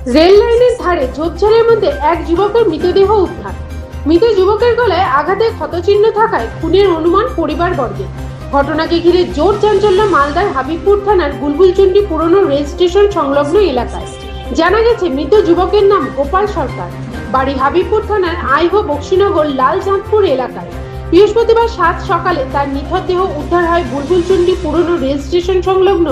Rail লাইনের ধারে ঝোপঝাড়ের মধ্যে এক যুবকের মৃতদেহ উদ্ধার। মৃত যুবকের গলায় আঘাতে ক্ষতচিহ্ন থাকায় খুনের অনুমান পরিবারবর্গের। ঘটনাকে ঘিরে জোর চাঞ্চল্য মালদার হাবিবপুর থানার বুলবুলচন্ডী পুরনো রেল স্টেশন সংলগ্ন এলাকায়। জানা গেছে মৃত যুবকের নাম গোপাল সরকার, বাড়ি হাবিবপুর থানার আইহো বক্সিনগর লালচাঁদপুর এলাকায়। বৃহস্পতিবার 7 সকালে তার নিথর দেহ উদ্ধার হয় বুলবুলচন্ডী পুরনো রেল স্টেশন সংলগ্ন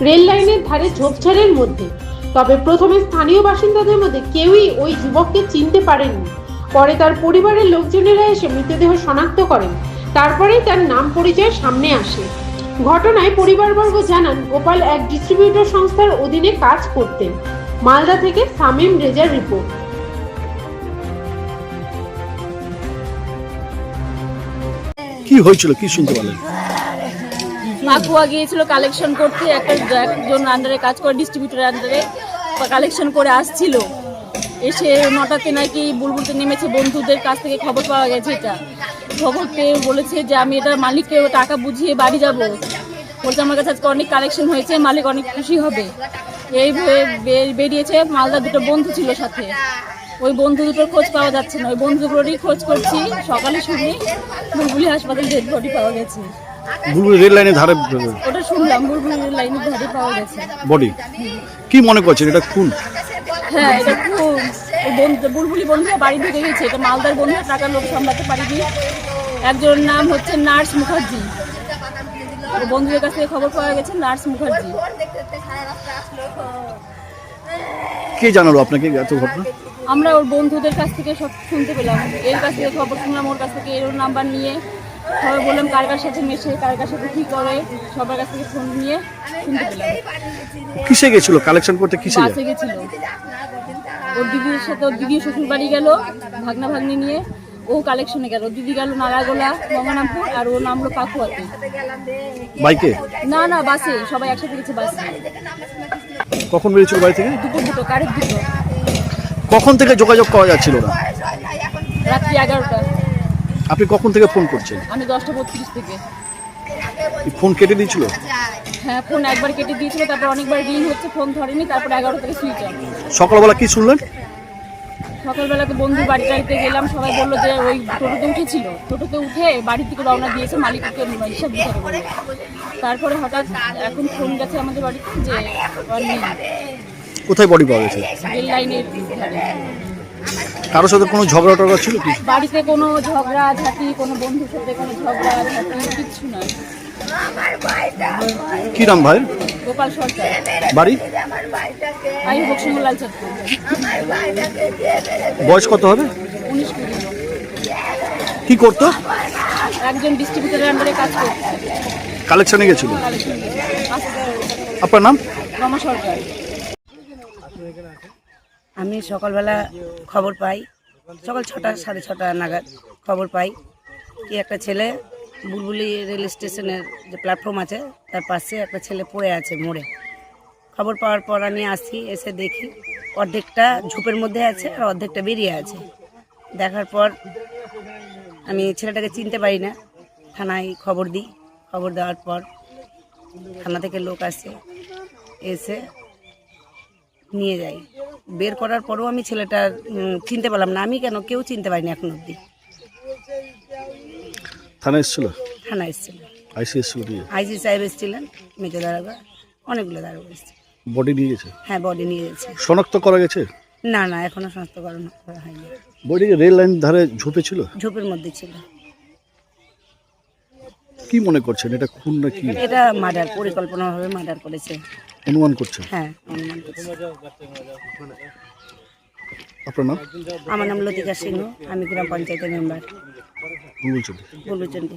রেল লাইনের ধারে ঝোপঝাড়ের মধ্যে। তবে প্রথমে স্থানীয় বাসিন্দাদের মধ্যে কেউই ওই যুবককে চিনতে পারেননি। পরে তার পরিবারের লোকজনেরা এসে মৃতদেহ শনাক্ত করেন, তারপরেই তার নাম পরিচয় সামনে আসে। ঘটনায় পরিবারবর্গ জানান, গোপাল এক ডিস্ট্রিবিউটর সংস্থার অধীনে কাজ করতেন। মালদা থেকে সামিম রেজার রিপোর্ট। কি হয়েছিল, কি শুনতে পেলেন? মাকুয়া গিয়েছিল কালেকশন করতে, একজন আন্ডারে কাজ করে, ডিস্ট্রিবিউটরের আন্ডারে কালেকশন করে আসছিল। এসে 9টাতে নাকি বুলবুলতে নেমেছে, বন্ধুদের কাছ থেকে খবর পাওয়া গেছে। এটা খবর পেয়ে বলেছে যে আমি এটা মালিককে টাকা বুঝিয়ে বাড়ি যাব। বলছে আমার কাছে আজকে অনেক কালেকশন হয়েছে, মালিক অনেক খুশি হবে। এই বেরিয়েছে। মালদা দুটো বন্ধু ছিল সাথে, ওই বন্ধু দুটোর খোঁজ পাওয়া যাচ্ছে না। ওই বন্ধুগুলোরই খোঁজ করছি। সকালে শুনি বুলবুলি হাসপাতালে ডেড বডি পাওয়া গেছে। বুলবুলি রেল লাইনের ধারে ওটা শুনলাম, বুলবুলি রেল লাইনের ধারে পাওয়া গেছে বডি। কি মনে করছেন, এটা খুন? হ্যাঁ, এটা খুব বুলবুলি বন্ধুরা বাড়ি ঢুকে গেছে। এটা মালদার বন্ধুরা টাকার লোক সামলাতে পারিনি। একজনের নাম হচ্ছে নার্স মুখার্জি। বন্ধুদের কাছ থেকে খবর পাওয়া গেছে নার্স মুখার্জি। কে জানালো আপনাকে এত ঘটনা? আমরা ওর বন্ধুদের কাছ থেকে সব শুনতে পেলাম। এর কাছ থেকে খবর শুনলাম, ওর কাছ থেকে এর নাম্বার নিয়ে সবাই বললাম কার কার সাথে মেশে, কার কার সাথে কি করে, সবার কাছ থেকে ফোন নিয়ে শুনতে পেলাম। কিসে গেছিল কালেকশন করতে? কিসে বাসে গেছিল। ওর দিদির সাথে, ওর দিদি শ্বশুর বাড়ি গেল ভাগনা ভাগ্নি নিয়ে, ও কালেকশনে গেল। দিদি গেল নারাগোলা গঙ্গারামপুর, আর ও নামলো পাকুয়াতে। বাইকে? না না, বাসে। সবাই একসাথে গেছে বাসে। কখন বেরিয়েছিল বাড়ি থেকে? দুটো কারের দুটো। কখন থেকে যোগাযোগ করা যাচ্ছিল না? রাত্রি 11টা। আপনি কখন থেকে ফোন করছেন? আমি 10:32 থেকে। ফোন কেটে দিয়েছিল? হ্যাঁ, ফোন একবার কেটে দিয়েছিল, তারপর অনেকবার রিং হচ্ছে, ফোন ধরেনি, তারপর 11 থেকে সুইচ অফ। সকালবেলা কি শুনলেন? সকালবেলাতে বন্ধু বাড়িতে গেলাম, সবাই বললো যে ওই টোটোতে উঠেছিল, টোটোতে উঠে বাড়ির থেকে রওনা দিয়েছে, মালিককে হিসাব দিতে হবে। তারপরে হঠাৎ এখন ফোন গেছে আমাদের বাড়িতে যে নেই। কোথায় বডি পাওয়া গেছে? রেল লাইনের ধারে। কারোর সাথে কোনো ঝগড়া টগড়া ছিল কি? বাড়িতে কোনো ঝগড়া ঝাঁটি, কোনো বন্ধুর সাথে কোনো ঝগড়া ঝাঁটি কিচ্ছু নয়। কি নাম ভাই? গোপাল সরকার, বাড়ি? আমি বক্সিনগর লালচাঁদপুর। বয়স কত হবে? 19-20। কি করতো? একজন ডিস্ট্রিবিউটরের আন্ডারে কাজ করছে। কালেকশনে গেছিল। কালেকশন গেছে। আপনার নাম? রমা সরকার। আমি সকালবেলা খবর পাই, সকাল 6টা 6:30 নাগাদ খবর পাই কি একটা ছেলে বুলবুলি রেল স্টেশনের যে প্ল্যাটফর্ম আছে তার পাশে একটা ছেলে পড়ে আছে মোড়ে। খবর পাওয়ার পর আমি আসি, এসে দেখি অর্ধেকটা ঝোপের মধ্যে আছে আর অর্ধেকটা বেরিয়ে আছে। দেখার পর আমি ছেলেটাকে চিনতে পারি না, থানায় খবর দিই। খবর দেওয়ার পর থানা থেকে লোক আসে, এসে নিয়ে যাই। বের করার পরও আমি ছেলেটা চিনতে পারলাম না। আমি কেন, কেউ চিনতে পারিনি এখন অবধি। থানা এসেছিল? থানা এসেছিল, আইসি এসেছিল? আইসি সাহেব এসেছিলেন, মেজো দারোগা, অনেকগুলো দারোগা এসেছে। বডি নিয়ে গেছে? হ্যাঁ, বডি নিয়ে গেছে। শনাক্ত করা গেছে? না না, এখনো শনাক্তকরণ করা হয়নি। বডি রেল লাইন ধারে ঝোপে ছিল? ঝোপের মধ্যে ছিল। কি মনে করছেন, এটা খুন না কি? এটা মার্ডার, পরিকল্পনাভাবে মার্ডার করেছে অনুমান করছেন? হ্যাঁ, অনুমান করছে। আপনার নাম? আমার নাম লতিকা সিংহ, আমি গ্রাম পঞ্চায়েতের মেম্বার বুলবুলচন্ডী। বুলবুলচন্ডী।